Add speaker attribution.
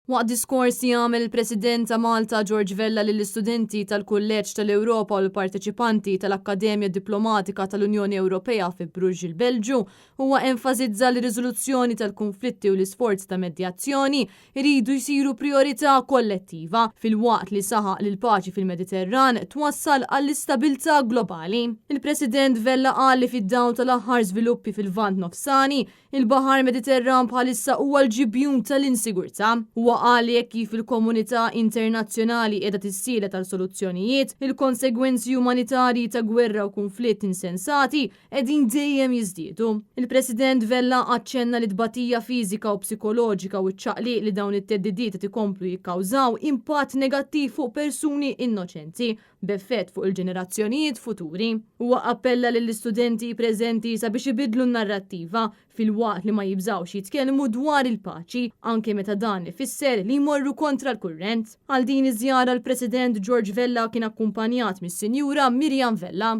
Speaker 1: Waqt diskors jagħmel il-President ta' Malta George Vella lill-istudenti tal-Kulleġġ tal-Ewropa u l-parteċipanti tal-Akkademja Diplomatika tal-Unjoni Ewropea fi Bruġġ il-Belġu, huwa enfasizza li riżoluzzjoni tal-konflitti u l-isforz ta' medjazzjoni jridu jsiru priorità kollettiva fil-waqt li saħaq li l-paċi fil-Mediterran twassal għall-istabilità globali. Il-President Vella qal li fid-dawn tal-aħħar żviluppi fil-Lvant Nofsani, il-Baħar Mediterran bħalissa huwa l-ġibjun tal-insigurtà. Qal jekk kif il-komunità internazzjonali qiegħda tissielet għal soluzzjonijiet, il-konsegwenzi umanitarji ta' gwerra u konflitt insensati qegħdin dejjem jiżdiedu. Il-President Vella aċċenna li tbatija fiżika u psikoloġika u ċ-ċaqliq li dawn it-teddidiet qed ikomplu jikkawżaw impatt negattiv fuq persuni innoċenti b'effett fuq il-ġenerazzjonijiet futuri. Huwa appella lill-istudenti preżenti sabiex ibidlu n-narrattiva fil-waqt li ma jibżawx jitkellmu dwar il-paċi anke meta dan ifisser li jmorru kontra l-kurrent. Għal din iż-żjara l-President George Vella kien akkumpanjat mis-Sinjura Miriam Vella.